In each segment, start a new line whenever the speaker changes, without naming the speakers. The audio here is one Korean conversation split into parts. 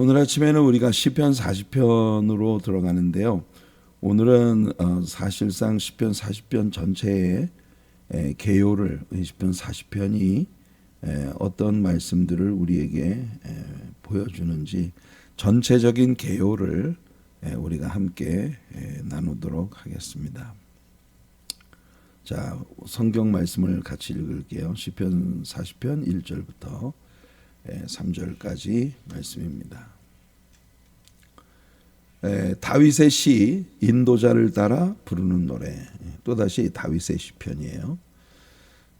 오늘 아침에는 우리가 시편 40편으로 들어가는데요. 오늘은 사실상 시편 40편 전체의 개요를 시편 40편이 어떤 말씀들을 우리에게 보여주는지 전체적인 개요를 우리가 함께 나누도록 하겠습니다. 자, 성경 말씀을 같이 읽을게요. 시편 40편 1절부터 3절까지 말씀입니다. 다윗의 시 인도자를 따라 부르는 노래. 또다시 다윗의 시편이에요.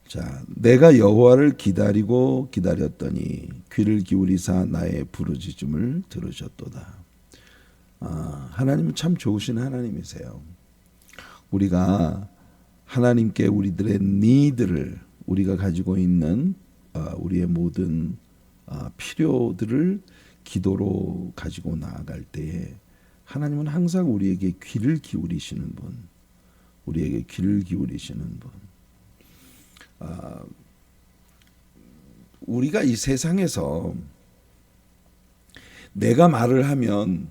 자, 내가 여호와를 기다리고 기다렸더니 귀를 기울이사 나의 부르짖음을 들으셨도다. 하나님은 참 좋으신 하나님이세요. 우리가 하나님께 우리들의 니드를, 우리가 가지고 있는 우리의 모든 필요들을 기도로 가지고 나아갈 때에 하나님은 항상 우리에게 귀를 기울이시는 분, 우리에게 귀를 기울이시는 분. 우리가 이 세상에서 내가 말을 하면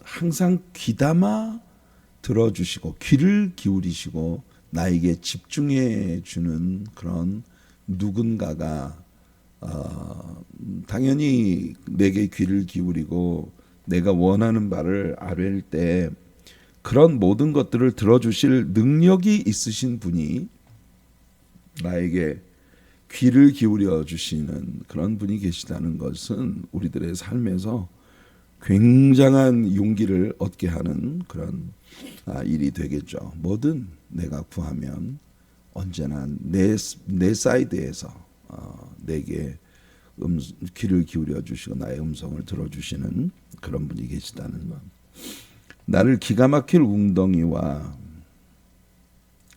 항상 귀담아 들어주시고 귀를 기울이시고 나에게 집중해 주는 그런 누군가가 당연히 내게 귀를 기울이고 내가 원하는 바를 아뢰일 때 그런 모든 것들을 들어주실 능력이 있으신 분이 나에게 귀를 기울여 주시는 그런 분이 계시다는 것은 우리들의 삶에서 굉장한 용기를 얻게 하는 그런 일이 되겠죠. 뭐든 내가 구하면 언제나 내 사이드에서 내게 귀를 기울여 주시고 나의 음성을 들어주시는 그런 분이 계시다는 것. 나를 기가 막힐 웅덩이와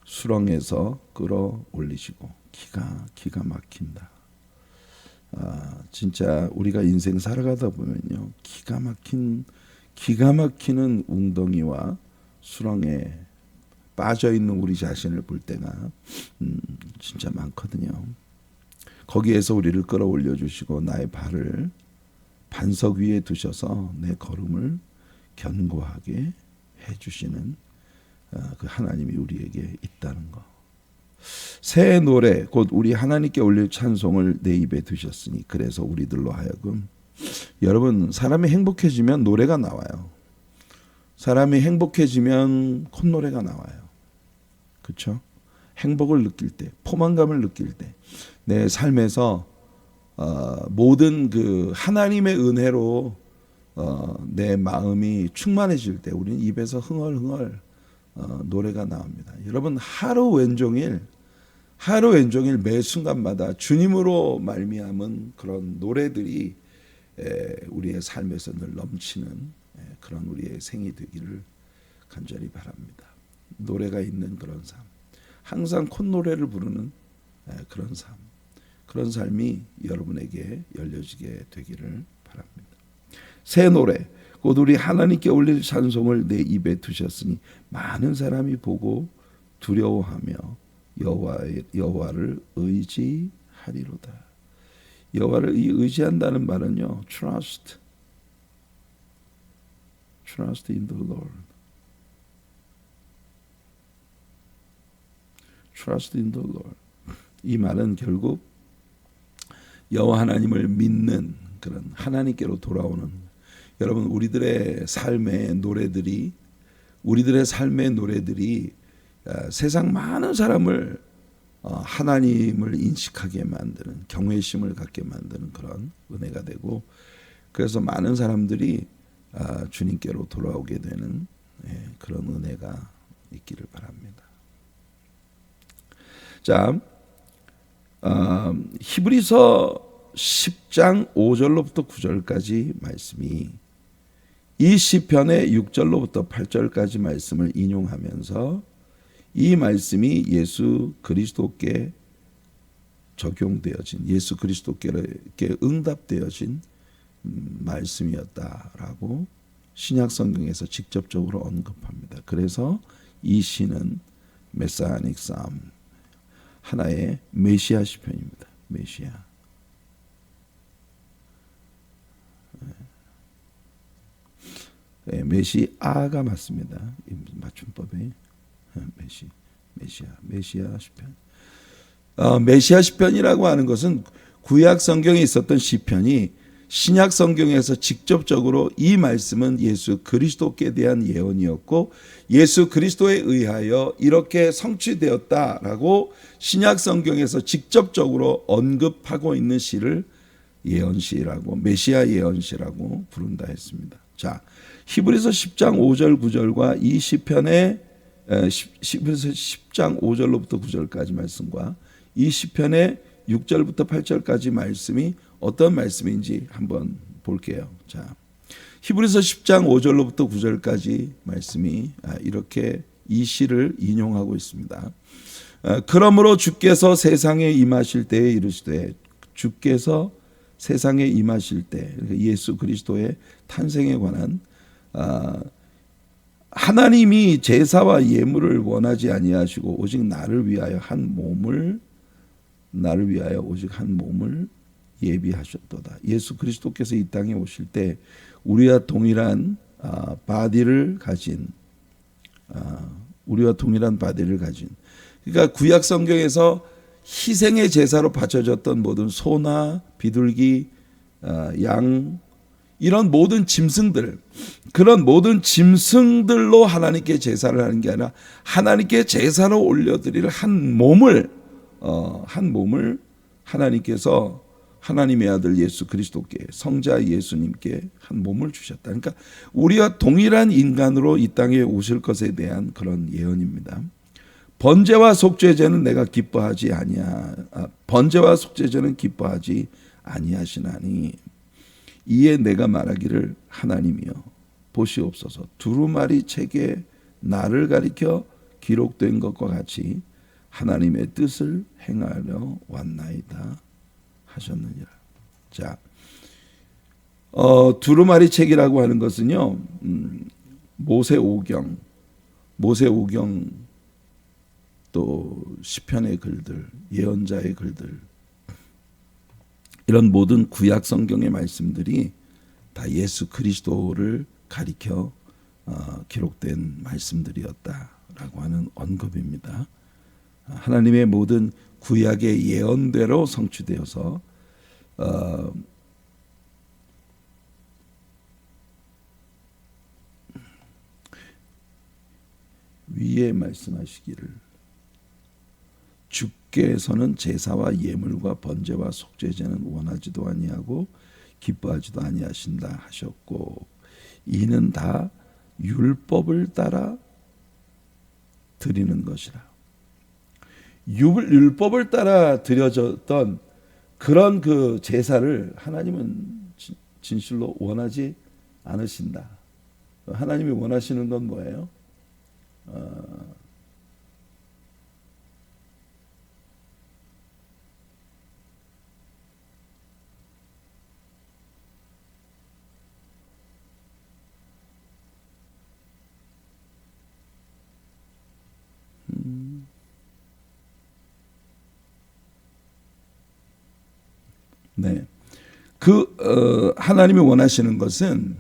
수렁에서 끌어올리시고 기가 막힌다. 진짜 우리가 인생 살아가다 보면요, 기가 막히는 웅덩이와 수렁에 빠져 있는 우리 자신을 볼 때가 진짜 많거든요. 거기에서 우리를 끌어올려 주시고 나의 발을 반석 위에 두셔서 내 걸음을 견고하게 해주시는 그 하나님이 우리에게 있다는 것. 새 노래 곧 우리 하나님께 올릴 찬송을 내 입에 두셨으니 그래서 우리들로 하여금, 여러분, 사람이 행복해지면 노래가 나와요. 사람이 행복해지면 콧노래가 나와요. 그렇죠? 행복을 느낄 때, 포만감을 느낄 때, 내 삶에서 모든 그 하나님의 은혜로 내 마음이 충만해질 때 우리는 입에서 흥얼흥얼 노래가 나옵니다. 여러분, 하루 왼종일 매 순간마다 주님으로 말미암은 그런 노래들이 우리의 삶에서 늘 넘치는 그런 우리의 생이 되기를 간절히 바랍니다. 노래가 있는 그런 삶, 항상 콧노래를 부르는 그런 삶, 그런 삶이 여러분에게 열려지게 되기를 바랍니다. 새 노래 곧 우리 하나님께 올릴 찬송을 내 입에 두셨으니 많은 사람이 보고 두려워하며 여호와를 의지하리로다. 여호와를 의지한다는 말은요, trust in the Lord. Trust in the Lord. 이 말은 결국 여호와 하나님을 믿는 그런 하나님께로 돌아오는, 여러분, 우리들의 삶의 노래들이 세상 많은 사람을 하나님을 인식하게 만드는, 경외심을 갖게 만드는 그런 은혜가 되고, 그래서 많은 사람들이 주님께로 돌아오게 되는 그런 은혜가 있기를 바랍니다. 자, 히브리서 10장 5절로부터 9절까지 말씀이 이 시편의 6절로부터 8절까지 말씀을 인용하면서 이 말씀이 예수 그리스도께 적용되어진, 예수 그리스도께 응답되어진 말씀이었다라고 신약 성경에서 직접적으로 언급합니다. 그래서 이 시는 메사니c 삶, 하나의 메시아 시편입니다. 메시아. 예, 메시아가 맞습니다. 맞춤법이 메시아 시편. 메시아 시편이라고 하는 것은 구약 성경에 있었던 시편이 신약 성경에서 직접적으로 이 말씀은 예수 그리스도께 대한 예언이었고 예수 그리스도에 의하여 이렇게 성취되었다라고 신약 성경에서 직접적으로 언급하고 있는 시를 예언시라고 메시아 예언시라고 부른다 했습니다. 자, 히브리서 10장 5절 9절과 이 시편의 히브리서 10장 5절로부터 9절까지 말씀과 이 시편의 6절부터 8절까지 말씀이 어떤 말씀인지 한번 볼게요. 자, 히브리서 10장 5절로부터 9절까지 말씀이 이렇게 이 시를 인용하고 있습니다. 그러므로 주께서 세상에 임하실 때에 이르시되 주께서 세상에 임하실 때 예수 그리스도의 탄생에 관한 하나님이 제사와 예물을 원하지 아니하시고 오직 나를 위하여 오직 한 몸을 예비하셨도다. 예수 그리스도께서 이 땅에 오실 때 우리와 동일한 바디를 가진 그러니까 구약 성경에서 희생의 제사로 바쳐졌던 모든 소나 비둘기, 양 이런 모든 짐승들 그런 모든 짐승들로 하나님께 제사를 하는 게 아니라 하나님께 제사로 올려드릴 한 몸을 하나님께서 하나님의 아들 예수 그리스도께 성자 예수님께 한 몸을 주셨다. 그러니까 우리와 동일한 인간으로 이 땅에 오실 것에 대한 그런 예언입니다. 번제와 속죄제는 기뻐하지 아니하시나니 이에 내가 말하기를 하나님이여 보시옵소서 두루마리 책에 나를 가리켜 기록된 것과 같이 하나님의 뜻을 행하려 왔나이다 하셨느니라. 자, 두루마리 책이라고 하는 것은요, 모세오경 또 시편의 글들, 예언자의 글들 이런 모든 구약 성경의 말씀들이 다 예수 그리스도를 가리켜 기록된 말씀들이었다라고 하는 언급입니다. 하나님의 모든 구약의 예언대로 성취되어서 위에 말씀하시기를 주께서는 제사와 예물과 번제와 속죄제는 원하지도 아니하고 기뻐하지도 아니하신다 하셨고 이는 다 율법을 따라 드리는 것이라. 율법을 따라 드려졌던 그런 그 제사를 하나님은 진실로 원하지 않으신다. 하나님이 원하시는 건 뭐예요? 네, 하나님이 원하시는 것은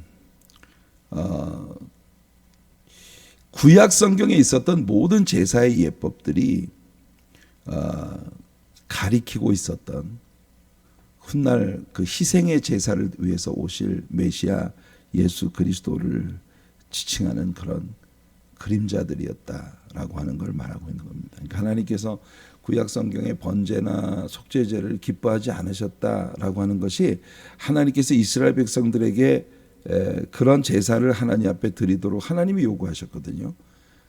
구약 성경에 있었던 모든 제사의 예법들이 가리키고 있었던 훗날 그 희생의 제사를 위해서 오실 메시아 예수 그리스도를 지칭하는 그런 그림자들이었다라고 하는 걸 말하고 있는 겁니다. 그러니까 하나님께서 구약 성경의 번제나 속죄제를 기뻐하지 않으셨다라고 하는 것이 하나님께서 이스라엘 백성들에게 그런 제사를 하나님 앞에 드리도록 하나님이 요구하셨거든요.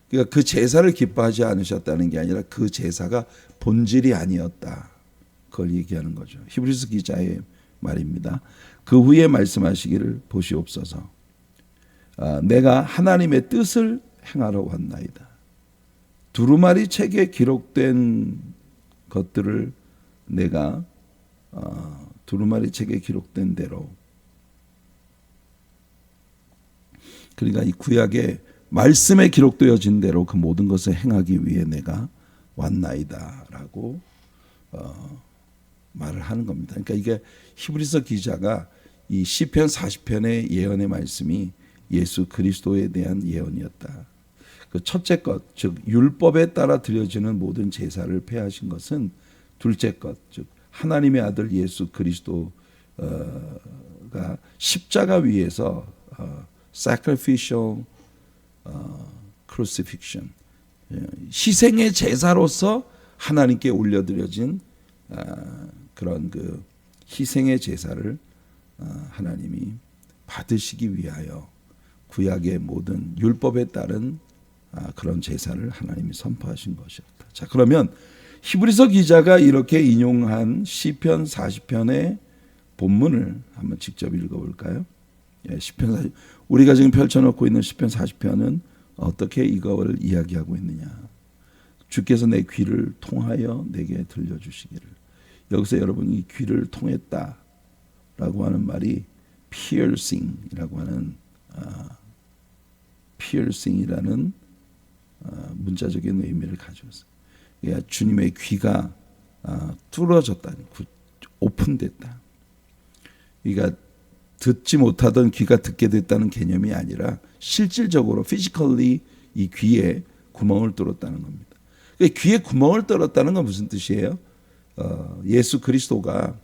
그러니까 그 제사를 기뻐하지 않으셨다는 게 아니라 그 제사가 본질이 아니었다. 그걸 얘기하는 거죠. 히브리서 기자의 말입니다. 그 후에 말씀하시기를 보시옵소서. 내가 하나님의 뜻을 행하러 왔나이다. 두루마리 책에 기록된 것들을 내가 두루마리 책에 기록된 대로 그러니까 이 구약의 말씀에 기록되어진 대로 그 모든 것을 행하기 위해 내가 왔나이다라고 말을 하는 겁니다. 그러니까 이게 히브리서 기자가 이 시편 40편의 예언의 말씀이 예수 그리스도에 대한 예언이었다. 그 첫째 것, 즉 율법에 따라 드려지는 모든 제사를 폐하신 것은 둘째 것, 즉 하나님의 아들 예수 그리스도가 십자가 위에서 sacrificial crucifixion, 희생의 제사로서 하나님께 올려드려진 그런 그 희생의 제사를 하나님이 받으시기 위하여 구약의 모든 율법에 따른 그런 제사를 하나님이 선포하신 것이었다. 자, 그러면 히브리서 기자가 이렇게 인용한 시편 40편의 본문을 한번 직접 읽어볼까요? 시편 40, 우리가 지금 펼쳐놓고 있는 시편 40편은 어떻게 이걸 이야기하고 있느냐? 주께서 내 귀를 통하여 내게 들려주시기를. 여기서 여러분이 귀를 통했다라고 하는 말이 piercing이라고 하는 piercing이라는 문자적인 의미를 가지고 있어요. 그러니까 주님의 귀가 뚫어졌다, 오픈됐다. 그러니까 듣지 못하던 귀가 듣게 됐다는 개념이 아니라 실질적으로 피지컬리 이 귀에 구멍을 뚫었다는 겁니다. 그러니까 귀에 구멍을 뚫었다는 건 무슨 뜻이에요? 예수 그리스도가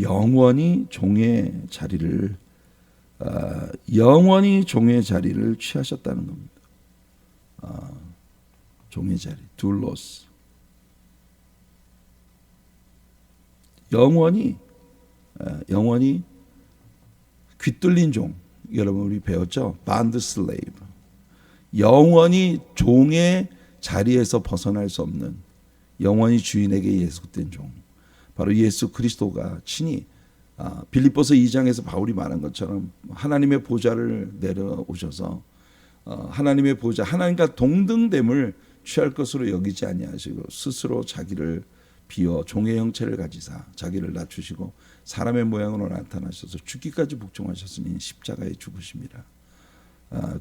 영원히 종의 자리를 취하셨다는 겁니다. 종의 자리, 둘로스. 영원히 귀 뚫린 종. 여러분 우리 배웠죠? bond slave. 영원히 종의 자리에서 벗어날 수 없는, 영원히 주인에게 예속된 종. 바로 예수 그리스도가 친히 빌립보서 2장에서 바울이 말한 것처럼 하나님의 보좌를 내려오셔서 하나님의 보좌, 하나님과 동등됨을 취할 것으로 여기지 아니하시고 스스로 자기를 비워 종의 형체를 가지사 자기를 낮추시고 사람의 모양으로 나타나셔서 죽기까지 복종하셨으니 십자가에 죽으심이라.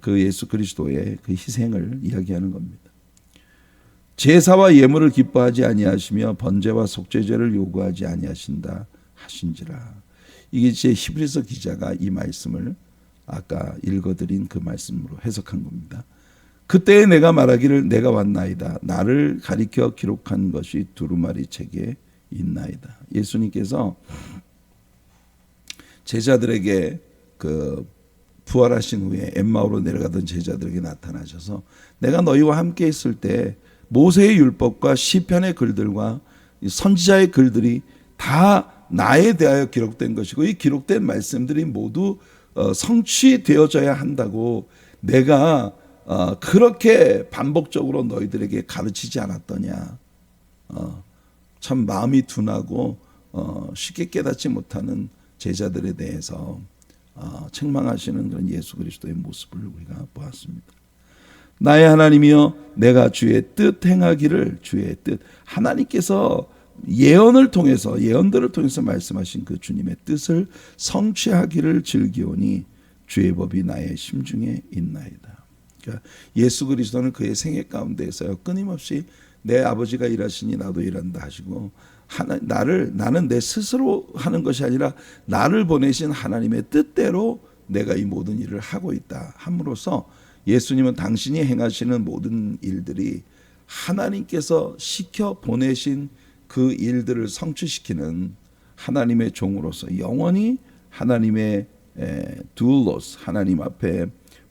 그 예수 그리스도의 그 희생을 이야기하는 겁니다. 제사와 예물을 기뻐하지 아니하시며 번제와 속죄제를 요구하지 아니하신다 하신지라. 이게 이제 히브리서 기자가 이 말씀을 아까 읽어드린 그 말씀으로 해석한 겁니다. 그때에 내가 말하기를 내가 왔나이다. 나를 가리켜 기록한 것이 두루마리 책에 있나이다. 예수님께서 제자들에게 그 부활하신 후에 엠마오로 내려가던 제자들에게 나타나셔서 내가 너희와 함께 있을 때 모세의 율법과 시편의 글들과 선지자의 글들이 다 나에 대하여 기록된 것이고 이 기록된 말씀들이 모두 성취되어져야 한다고 내가 그렇게 반복적으로 너희들에게 가르치지 않았더냐. 참 마음이 둔하고 쉽게 깨닫지 못하는 제자들에 대해서 책망하시는 그런 예수 그리스도의 모습을 우리가 보았습니다. 나의 하나님이여 내가 주의 뜻 행하기를, 주의 뜻, 하나님께서 예언들을 통해서 말씀하신 그 주님의 뜻을 성취하기를 즐기오니 주의 법이 나의 심중에 있나이다. 그러니까 예수 그리스도는 그의 생애 가운데에서 끊임없이 내 아버지가 일하시니 나도 일한다 하시고 나는 내 스스로 하는 것이 아니라 나를 보내신 하나님의 뜻대로 내가 이 모든 일을 하고 있다 함으로써 예수님은 당신이 행하시는 모든 일들이 하나님께서 시켜 보내신 그 일들을 성취시키는 하나님의 종으로서 영원히 하나님의 doulos, 하나님 앞에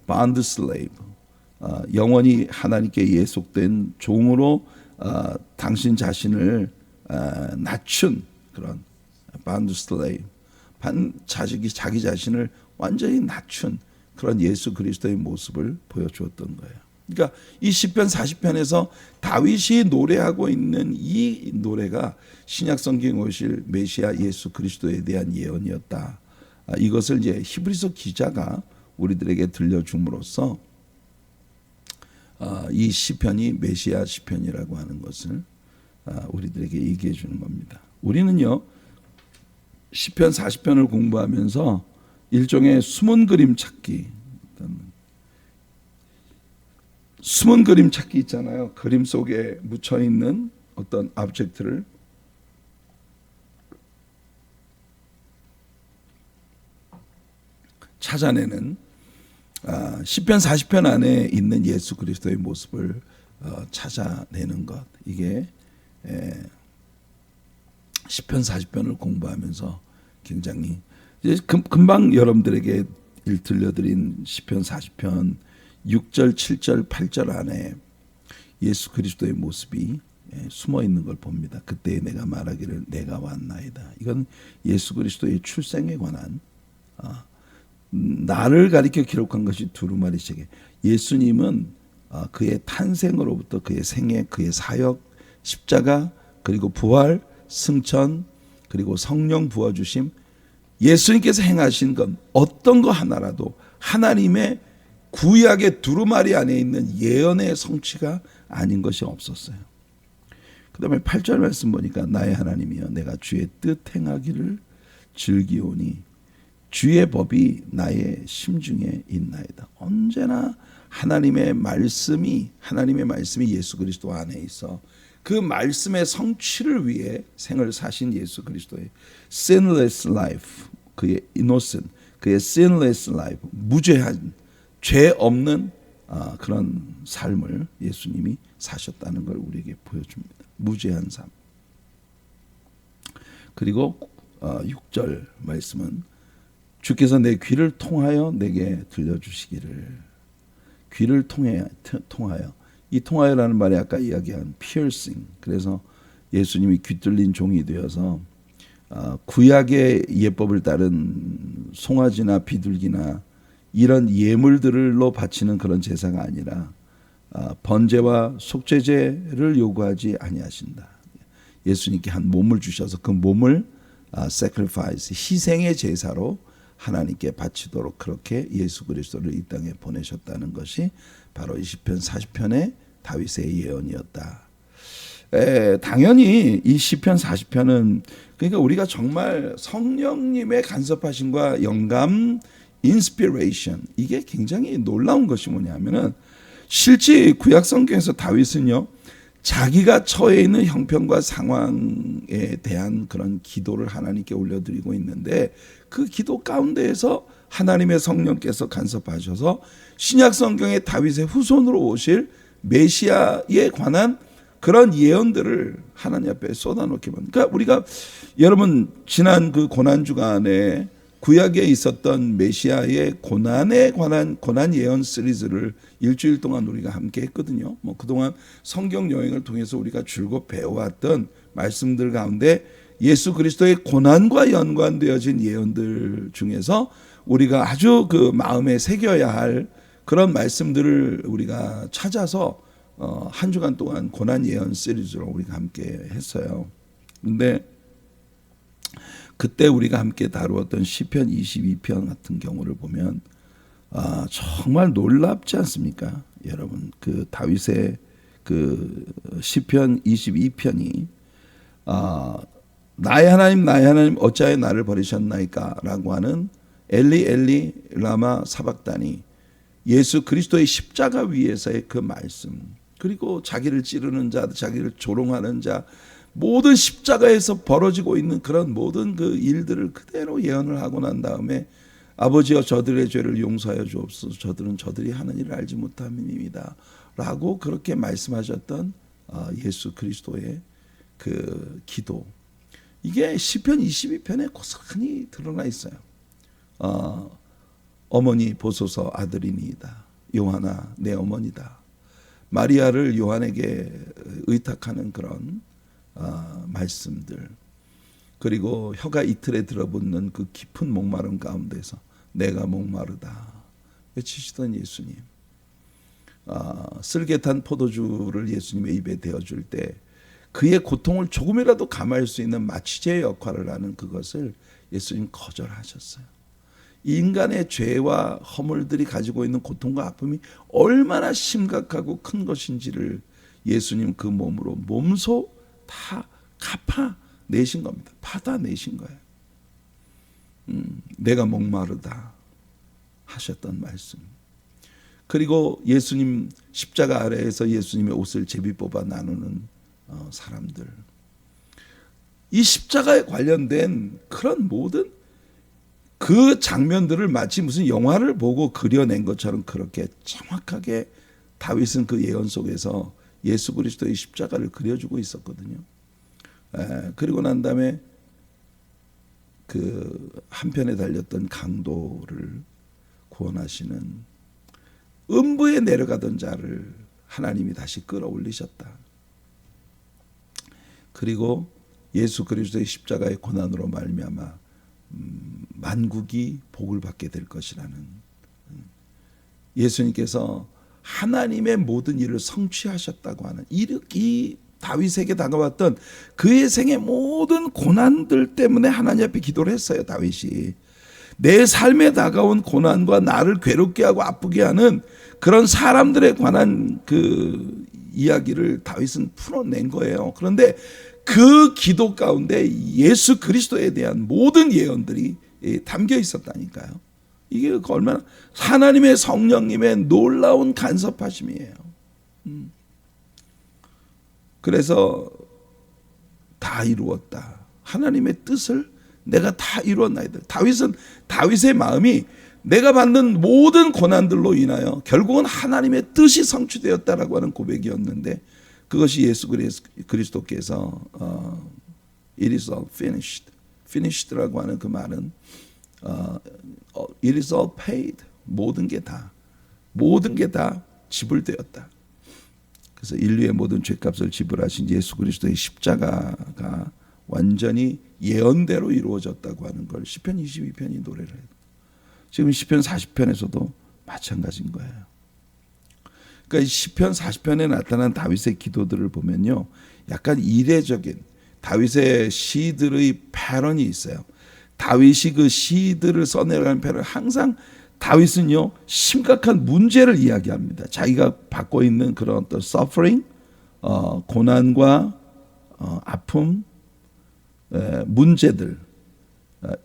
bond slave, 영원히 하나님께 예속된 종으로 당신 자신을 낮춘 그런 bond slave, 자기 자신을 완전히 낮춘 그런 예수 그리스도의 모습을 보여주었던 거예요. 그러니까 이 시편 40편에서 다윗이 노래하고 있는 이 노래가 신약 성경에 오실 메시아 예수 그리스도에 대한 예언이었다. 이것을 이제 히브리서 기자가 우리들에게 들려줌으로써 이 시편이 메시아 시편이라고 하는 것을 우리들에게 얘기해 주는 겁니다. 우리는요 시편 40편을 공부하면서 일종의 숨은 그림 찾기 있잖아요. 그림 속에 묻혀 있는 어떤 오브젝트를 찾아내는 시편 40편 안에 있는 예수 그리스도의 모습을 찾아내는 것, 이게 시편 40편을 공부하면서 굉장히 이제 금방 여러분들에게 들려드린 시편 40편 6절, 7절, 8절 안에 예수 그리스도의 모습이 숨어 있는 걸 봅니다. 그때 내가 말하기를 내가 왔나이다. 이건 예수 그리스도의 출생에 관한 나를 가리켜 기록한 것이 두루마리 책에, 예수님은 그의 탄생으로부터 그의 생애, 그의 사역, 십자가, 그리고 부활, 승천, 그리고 성령 부어주심, 예수님께서 행하신 건 어떤 거 하나라도 하나님의 구약의 두루마리 안에 있는 예언의 성취가 아닌 것이 없었어요. 그 다음에 8절 말씀 보니까 나의 하나님이여 내가 주의 뜻 행하기를 즐기오니 주의 법이 나의 심중에 있나이다. 언제나 하나님의 말씀이 예수 그리스도 안에 있어 그 말씀의 성취를 위해 생을 사신 예수 그리스도의 sinless life, 그의 innocent, 그의 sinless life, 무죄한, 죄 없는 그런 삶을 예수님이 사셨다는 걸 우리에게 보여줍니다. 무죄한 삶. 그리고 6절 말씀은 주께서 내 귀를 통하여 내게 들려주시기를. 귀를 통하여. 이 통하여라는 말이 아까 이야기한 piercing. 그래서 예수님이 귀 뚫린 종이 되어서 구약의 예법을 따른 송아지나 비둘기나 이런 예물들로 바치는 그런 제사가 아니라 번제와 속죄제를 요구하지 아니하신다. 예수님께 한 몸을 주셔서 그 몸을 sacrifice, 희생의 제사로 하나님께 바치도록 그렇게 예수 그리스도를 이 땅에 보내셨다는 것이 바로 이 시편 40편의 다윗의 예언이었다. 당연히 이 시편 40편은 그러니까 우리가 정말 성령님의 간섭하심과 영감, 인스피레이션, 이게 굉장히 놀라운 것이 뭐냐면은 실제 구약 성경에서 다윗은요 자기가 처해 있는 형편과 상황에 대한 그런 기도를 하나님께 올려드리고 있는데 그 기도 가운데에서 하나님의 성령께서 간섭하셔서 신약 성경의 다윗의 후손으로 오실 메시아에 관한 그런 예언들을 하나님 앞에 쏟아놓게 만듭니다. 그러니까 우리가 여러분 지난 그 고난 주간에 구약에 있었던 메시아의 고난에 관한 고난 예언 시리즈를 일주일 동안 우리가 함께 했거든요. 뭐 그동안 성경 여행을 통해서 우리가 줄곧 배워왔던 말씀들 가운데 예수 그리스도의 고난과 연관되어진 예언들 중에서 우리가 아주 그 마음에 새겨야 할 그런 말씀들을 우리가 찾아서 한 주간 동안 고난 예언 시리즈로 우리가 함께 했어요. 근데 그때 우리가 함께 다루었던 시편 22편 같은 경우를 보면 정말 놀랍지 않습니까? 여러분 그 다윗의 그 시편 22편이 나의 하나님 어찌하여 나를 버리셨나이까 라고 하는 엘리 엘리 라마 사박다니, 예수 그리스도의 십자가 위에서의 그 말씀, 그리고 자기를 찌르는 자, 자기를 조롱하는 자, 모든 십자가에서 벌어지고 있는 그런 모든 그 일들을 그대로 예언을 하고 난 다음에 아버지여 저들의 죄를 용서하여 주옵소서, 저들은 저들이 하는 일을 알지 못함이니이다 라고 그렇게 말씀하셨던 예수 그리스도의 그 기도, 이게 시편 22편에 고스란히 드러나 있어요. 어머니 보소서 아들이니이다. 요한아 내 어머니다. 마리아를 요한에게 의탁하는 그런 말씀들, 그리고 혀가 이틀에 들어붙는 그 깊은 목마름 가운데서 내가 목마르다 외치시던 예수님, 쓸개 탄 포도주를 예수님의 입에 대어줄 때 그의 고통을 조금이라도 감할 수 있는 마취제의 역할을 하는 그것을 예수님 거절하셨어요. 인간의 죄와 허물들이 가지고 있는 고통과 아픔이 얼마나 심각하고 큰 것인지를 예수님 그 몸으로 몸소 다 갚아내신 겁니다. 받아내신 거예요. 내가 목마르다 하셨던 말씀. 그리고 예수님 십자가 아래에서 예수님의 옷을 제비 뽑아 나누는 사람들. 이 십자가에 관련된 그런 모든 그 장면들을 마치 무슨 영화를 보고 그려낸 것처럼 그렇게 정확하게 다윗은 그 예언 속에서 예수 그리스도의 십자가를 그려주고 있었거든요. 그리고 난 다음에 그 한편에 달렸던 강도를 구원하시는 음부에 내려가던 자를 하나님이 다시 끌어올리셨다. 그리고 예수 그리스도의 십자가의 고난으로 말미암아 만국이 복을 받게 될 것이라는, 예수님께서 하나님의 모든 일을 성취하셨다고 하는, 이 다윗에게 다가왔던 그의 생의 모든 고난들 때문에 하나님 앞에 기도를 했어요. 다윗이 내 삶에 다가온 고난과 나를 괴롭게 하고 아프게 하는 그런 사람들에 관한 그 이야기를 다윗은 풀어낸 거예요. 그런데 그 기도 가운데 예수 그리스도에 대한 모든 예언들이 담겨 있었다니까요. 이게 얼마나 하나님의 성령님의 놀라운 간섭하심이에요. 그래서 다 이루었다. 하나님의 뜻을 내가 다 이루었나이다. 다윗의 마음이 내가 받는 모든 고난들로 인하여 결국은 하나님의 뜻이 성취되었다라고 하는 고백이었는데, 그것이 예수 그리스도께서 It is all finished라고 하는 그 말은 It is all paid, 모든 게 다 지불되었다. 그래서 인류의 모든 죄값을 지불하신 예수 그리스도의 십자가가 완전히 예언대로 이루어졌다고 하는 걸 시편 22편이 노래를 해요. 지금 시편 40편에서도 마찬가지인 거예요. 그러니까 시편 40편에 나타난 다윗의 기도들을 보면요, 약간 이례적인 다윗의 시들의 패런이 있어요. 다윗이 그 시들을 써내려가는 패런, 항상 다윗은요 심각한 문제를 이야기합니다. 자기가 받고 있는 그런 어떤 suffering, 고난과 아픔, 문제들,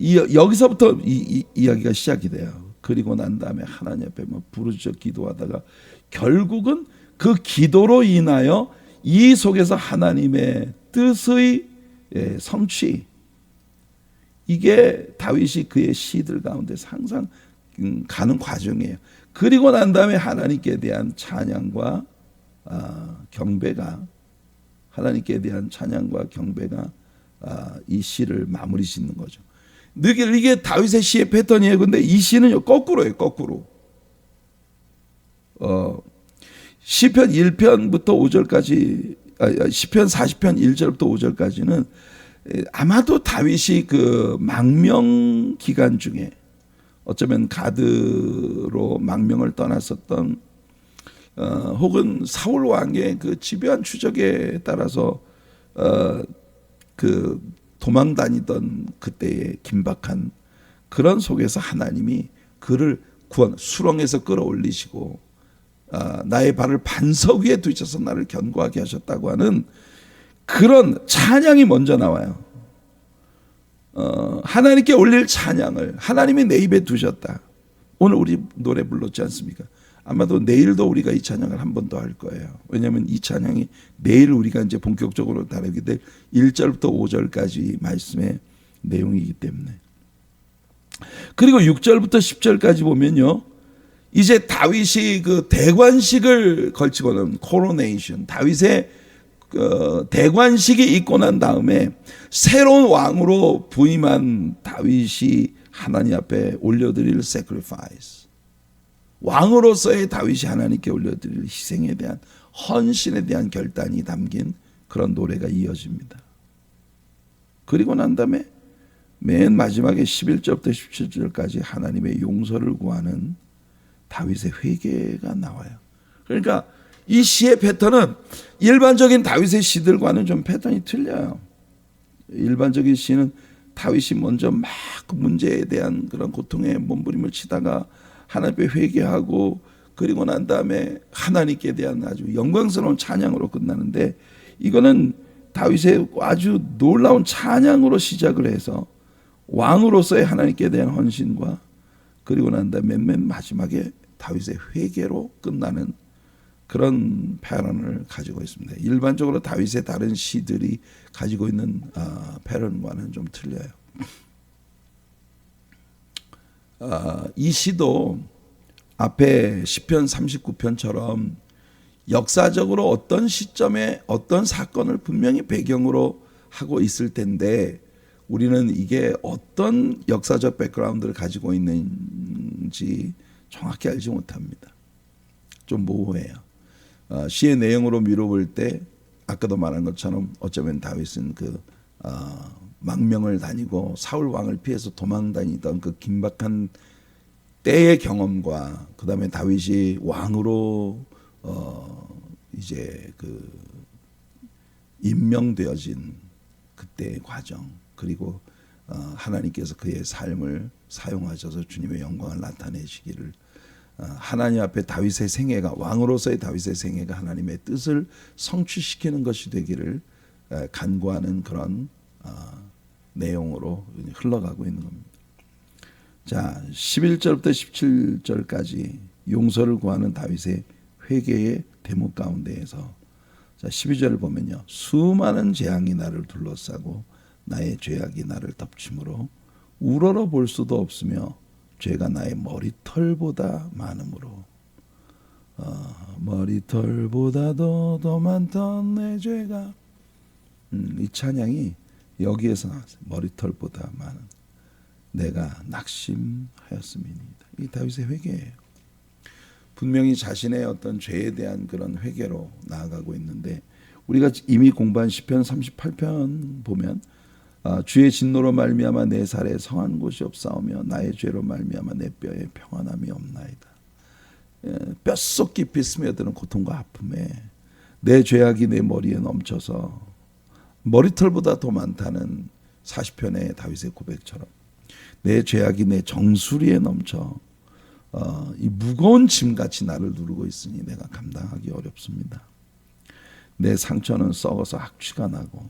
여기서부터 이 이야기가 시작이 돼요. 그리고 난 다음에 하나님 앞에 부르짖어 기도하다가 결국은 그 기도로 인하여 이 속에서 하나님의 뜻의 성취, 이게 다윗이 그의 시들 가운데 항상 가는 과정이에요. 그리고 난 다음에 하나님께 대한 찬양과 경배가, 하나님께 대한 찬양과 경배가 이 시를 마무리 짓는 거죠. 이게 다윗의 시의 패턴이에요. 근데 이 시는요 거꾸로예요. 거꾸로. 시편 1편부터 5절까지, 시편 40편 1절부터 5절까지는 아마도 다윗이 그 망명 기간 중에 어쩌면 가드로 망명을 떠났었던, 혹은 사울 왕의 그 집요한 추적에 따라서 그 도망 다니던 그때의 긴박한 그런 속에서 하나님이 그를 수렁에서 끌어올리시고 나의 발을 반석 위에 두셔서 나를 견고하게 하셨다고 하는 그런 찬양이 먼저 나와요. 하나님께 올릴 찬양을 하나님이 내 입에 두셨다. 오늘 우리 노래 불렀지 않습니까? 아마도 내일도 우리가 이 찬양을 한 번 더 할 거예요. 왜냐하면 이 찬양이 내일 우리가 이제 본격적으로 다루게 될 1절부터 5절까지 말씀의 내용이기 때문에. 그리고 6절부터 10절까지 보면요, 이제 다윗이 그 대관식을 걸치고는 코로네이션, 다윗의 대관식이 있고 난 다음에 새로운 왕으로 부임한 다윗이 하나님 앞에 올려드릴 sacrifice, 왕으로서의 다윗이 하나님께 올려드릴 희생에 대한, 헌신에 대한 결단이 담긴 그런 노래가 이어집니다. 그리고 난 다음에 맨 마지막에 11절부터 17절까지 하나님의 용서를 구하는 다윗의 회개가 나와요. 그러니까 이 시의 패턴은 일반적인 다윗의 시들과는 좀 패턴이 틀려요. 일반적인 시는 다윗이 먼저 막 문제에 대한 그런 고통에 몸부림을 치다가 하나님께 회개하고 그리고 난 다음에 하나님께 대한 아주 영광스러운 찬양으로 끝나는데, 이거는 다윗의 아주 놀라운 찬양으로 시작을 해서 왕으로서의 하나님께 대한 헌신과 그리고 난 다음에 맨 마지막에 다윗의 회개로 끝나는 그런 패런을 가지고 있습니다. 일반적으로 다윗의 다른 시들이 가지고 있는 패런과는 좀 틀려요. 이 시도 앞에 시편 39편처럼 역사적으로 어떤 시점에 어떤 사건을 분명히 배경으로 하고 있을 텐데 우리는 이게 어떤 역사적 백그라운드를 가지고 있는지 정확히 알지 못합니다. 좀 모호해요. 시의 내용으로 미뤄볼 때 아까도 말한 것처럼 어쩌면 다윗은 망명을 다니고 사울 왕을 피해서 도망 다니던 그 긴박한 때의 경험과 그다음에 다윗이 왕으로 이제 임명되어진 그때의 과정 그리고 하나님께서 그의 삶을 사용하셔서 주님의 영광을 나타내시기를 하나님 앞에 다윗의 생애가 왕으로서의 다윗의 생애가 하나님의 뜻을 성취시키는 것이 되기를 간구하는 그런 내용으로 흘러가고 있는 겁니다. 자, 11절부터 17절까지 용서를 구하는 다윗의 회개의 대목 가운데에서 자, 12절을 보면요. 수많은 재앙이 나를 둘러싸고 나의 죄악이 나를 덮치므로 우러러 볼 수도 없으며 죄가 나의 머리털보다 많으므로 머리털보다도 더 많던 내 죄가 이 찬양이 여기에서 나왔어요. 머리털보다 많은 내가 낙심하였음이니이다. 이 다윗의 회개예요. 분명히 자신의 어떤 죄에 대한 그런 회개로 나아가고 있는데 우리가 이미 공부한 시편 38편 보면 주의 진노로 말미암아 내 살에 성한 곳이 없사오며 나의 죄로 말미암아 내 뼈에 평안함이 없나이다. 뼛속 깊이 스며드는 고통과 아픔에 내 죄악이 내 머리에 넘쳐서 머리털보다 더 많다는 40편의 다윗의 고백처럼 내 죄악이 내 정수리에 넘쳐 이 무거운 짐같이 나를 누르고 있으니 내가 감당하기 어렵습니다. 내 상처는 썩어서 악취가 나고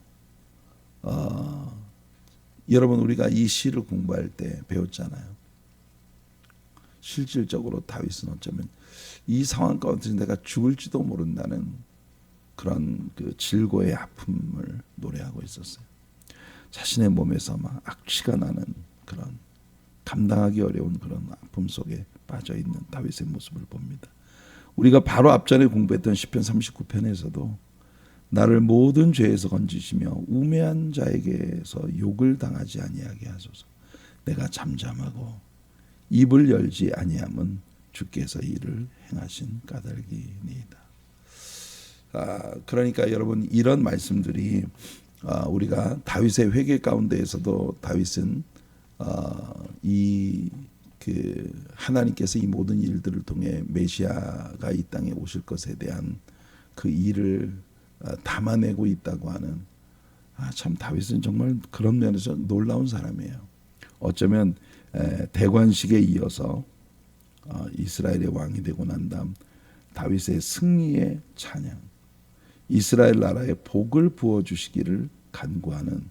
여러분 우리가 이 시를 공부할 때 배웠잖아요. 실질적으로 다윗은 어쩌면 이 상황 가운데 내가 죽을지도 모른다는 그런 질고의 아픔을 노래하고 있었어요. 자신의 몸에서 막 악취가 나는 그런 감당하기 어려운 그런 아픔 속에 빠져있는 다윗의 모습을 봅니다. 우리가 바로 앞전에 공부했던 시편 39편에서도 나를 모든 죄에서 건지시며 우매한 자에게서 욕을 당하지 아니하게 하소서. 내가 잠잠하고 입을 열지 아니함은 주께서 이를 행하신 까닭이니이다. 그러니까 여러분 이런 말씀들이 우리가 다윗의 회개 가운데에서도 다윗은 하나님께서 이 모든 일들을 통해 메시아가 이 땅에 오실 것에 대한 그 일을 담아내고 있다고 하는 참 다윗은 정말 그런 면에서 놀라운 사람이에요. 어쩌면 대관식에 이어서 이스라엘의 왕이 되고 난 다음 다윗의 승리의 찬양, 이스라엘 나라에 복을 부어주시기를 간구하는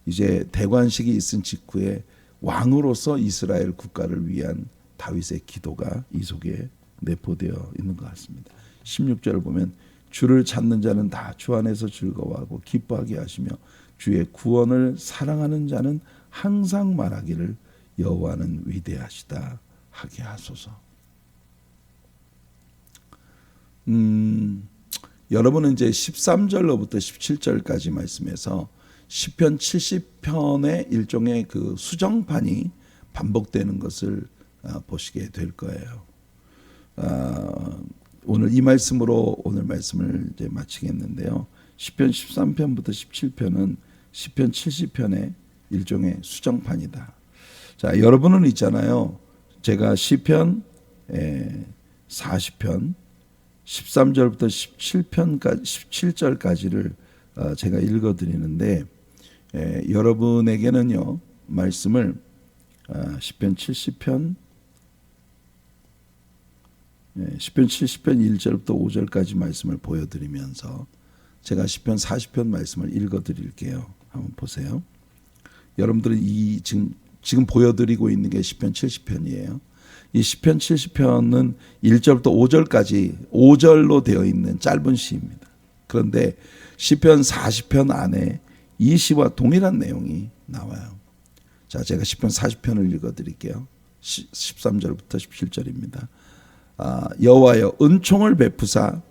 이제 대관식이 있은 직후에 왕으로서 이스라엘 국가를 위한 다윗의 기도가 이 속에 내포되어 있는 것 같습니다. 16절을 보면 주를 찾는 자는 다 주 안에서 즐거워하고 기뻐하게 하시며 주의 구원을 사랑하는 자는 항상 말하기를 여호와는 위대하시다 하게 하소서. 여러분은 이제 13절로부터 17절까지 말씀에서 시편 70편의 일종의 그 수정판이 반복되는 것을 보시게 될 거예요. 오늘 이 말씀으로 오늘 말씀을 이제 마치겠는데요. 시편 13편부터 17편은 시편 70편의 일종의 수정판이다. 자, 여러분은 있잖아요. 제가 시편 40편 13절부터 17절까지를 제가 읽어드리는데 여러분에게는요 말씀을 시편 70편 1절부터 5절까지 말씀을 보여드리면서 제가 시편 40편 말씀을 읽어드릴게요. 한번 보세요. 여러분들은 이 지금 보여드리고 있는 게 시편 70편이에요. 이 시편 70편은 1절부터 5절까지 5절로 되어 있는 짧은 시입니다. 그런데 시편 40편 안에 이 시와 동일한 내용이 나와요. 자, 제가 시편 40편을 읽어드릴게요. 13절부터 17절입니다. 여호와여 은총을 베푸사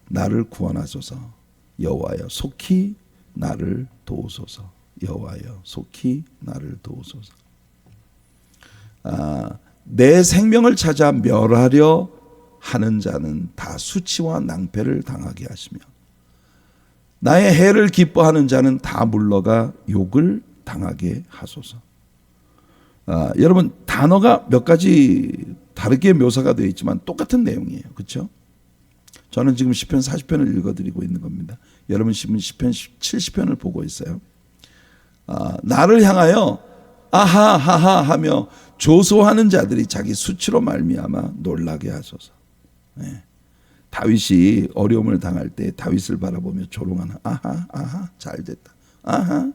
나를 구원하소서. 여호와여 속히 나를 도우소서. 여호와여 속히 나를 도우소서. 내 생명을 찾아 멸하려 하는 자는 다 수치와 낭패를 당하게 하시며 나의 해를 기뻐하는 자는 다 물러가 욕을 당하게 하소서. 여러분 단어가 몇 가지 다르게 묘사가 되어 있지만 똑같은 내용이에요. 그렇죠? 저는 지금 시편 40편을 읽어드리고 있는 겁니다. 여러분 시편 70편을 보고 있어요. 나를 향하여 아하하하 하며 조소하는 자들이 자기 수치로 말미암아 놀라게 하소서. 네. 다윗이 어려움을 당할 때 다윗을 바라보며 조롱하는 아하 잘됐다 아하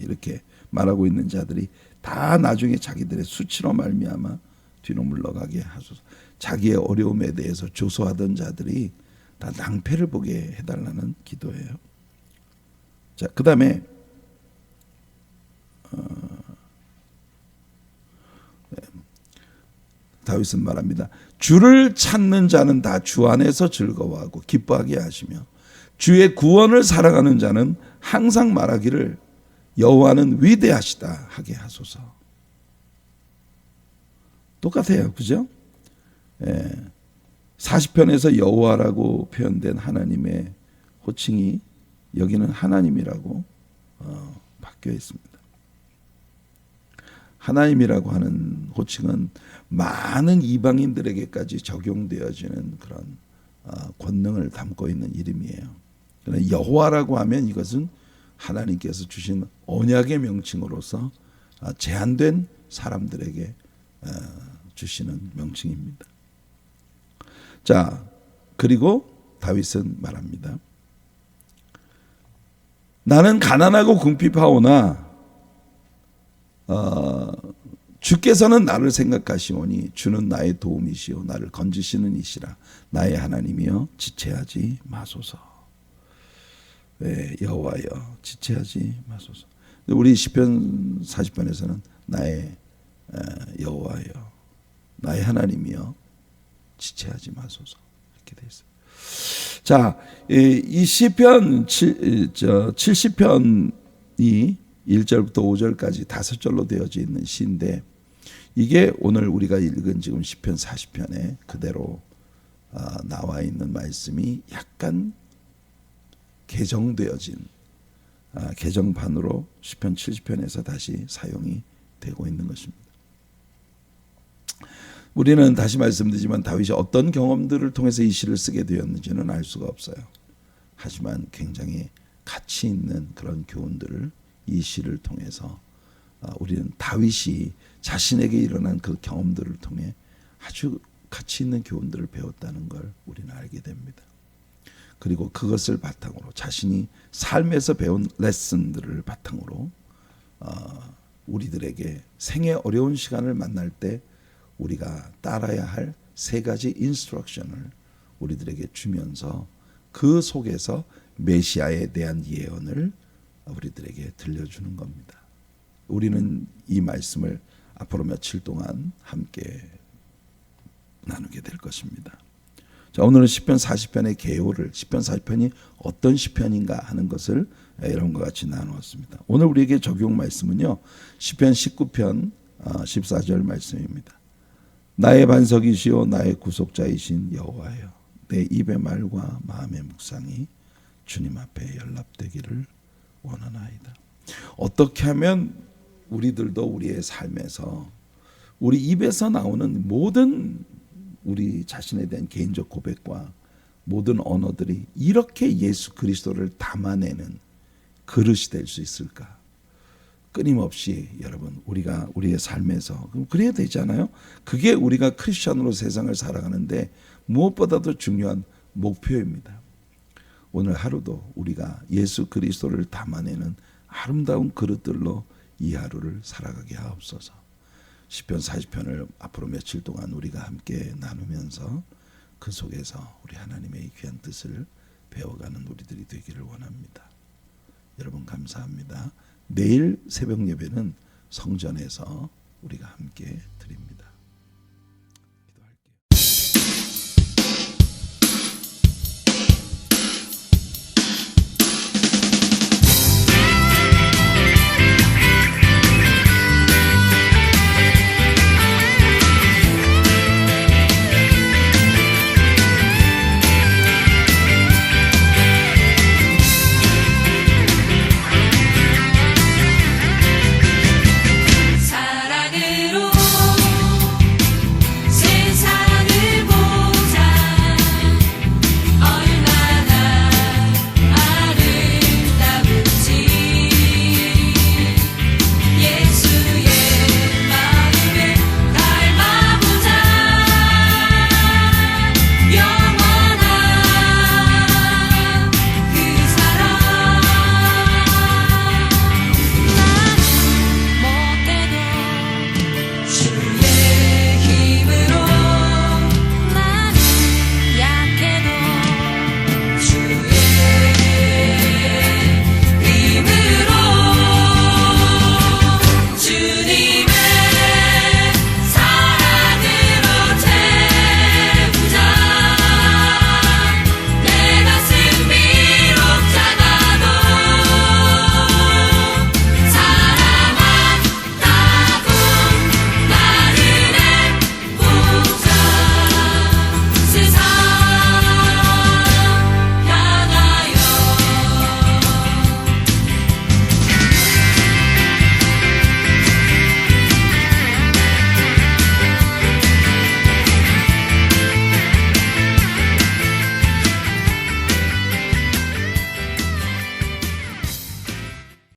이렇게 말하고 있는 자들이 다 나중에 자기들의 수치로 말미암아 뒤로 물러가게 하소서. 자기의 어려움에 대해서 조소하던 자들이 다 낭패를 보게 해달라는 기도예요. 자, 그 다음에 다윗은 말합니다. 주를 찾는 자는 다 주 안에서 즐거워하고 기뻐하게 하시며 주의 구원을 사랑하는 자는 항상 말하기를 여호와는 위대하시다 하게 하소서. 똑같아요. 그죠? 40편에서 여호와라고 표현된 하나님의 호칭이 여기는 하나님이라고 바뀌어 있습니다. 하나님이라고 하는 호칭은 많은 이방인들에게까지 적용되어지는 그런 권능을 담고 있는 이름이에요. 그러나 여호와라고 하면 이것은 하나님께서 주신 언약의 명칭으로서 제한된 사람들에게 주시는 명칭입니다. 자, 그리고 다윗은 말합니다. 나는 가난하고 궁핍하오나 주께서는 나를 생각하시오니 주는 나의 도움이시오 나를 건지시는 이시라. 나의 하나님이여 지체하지 마소서. 네, 여호와여 지체하지 마소서. 우리 시편 40편에서는 나의 여호와여 나의 하나님이여 지체하지 마소서 이렇게 되어 있어요. 자, 이 시편 70편이 1절부터 5절까지 5절로 되어져 있는 시인데 이게 오늘 우리가 읽은 지금 시편 40편에 그대로 나와 있는 말씀이 약간 개정되어진 개정판으로 시편 70편에서 다시 사용이 되고 있는 것입니다. 우리는 다시 말씀드리지만 다윗이 어떤 경험들을 통해서 이 시를 쓰게 되었는지는 알 수가 없어요. 하지만 굉장히 가치 있는 그런 교훈들을 이 시를 통해서 우리는 다윗이 자신에게 일어난 그 경험들을 통해 아주 가치 있는 교훈들을 배웠다는 걸 우리는 알게 됩니다. 그리고 그것을 바탕으로 자신이 삶에서 배운 레슨들을 바탕으로 우리들에게 생의 어려운 시간을 만날 때 우리가 따라야 할 3가지 인스트럭션을 우리들에게 주면서 그 속에서 메시아에 대한 예언을 우리들에게 들려주는 겁니다. 우리는 이 말씀을 앞으로 며칠 동안 함께 나누게 될 것입니다. 자, 오늘은 시편 40편의 개요를 시편 40편이 어떤 시편인가 하는 것을 여러분과 같이 나누었습니다. 오늘 우리에게 적용 말씀은요. 시편 19편 14절 말씀입니다. 나의 반석이시오 나의 구속자이신 여호와여 내 입의 말과 마음의 묵상이 주님 앞에 연락되기를 원하나이다. 어떻게 하면 우리들도 우리의 삶에서 우리 입에서 나오는 모든 우리 자신에 대한 개인적 고백과 모든 언어들이 이렇게 예수 그리스도를 담아내는 그릇이 될 수 있을까? 끊임없이 여러분 우리가 우리의 삶에서 그래야 되잖아요. 그게 우리가 크리스천으로 세상을 살아가는데 무엇보다도 중요한 목표입니다. 오늘 하루도 우리가 예수 그리스도를 담아내는 아름다운 그릇들로 이 하루를 살아가게 하옵소서. 시편 40편을 앞으로 며칠 동안 우리가 함께 나누면서 그 속에서 우리 하나님의 귀한 뜻을 배워가는 우리들이 되기를 원합니다. 여러분 감사합니다. 내일 새벽 예배는 성전에서 우리가 함께 드립니다.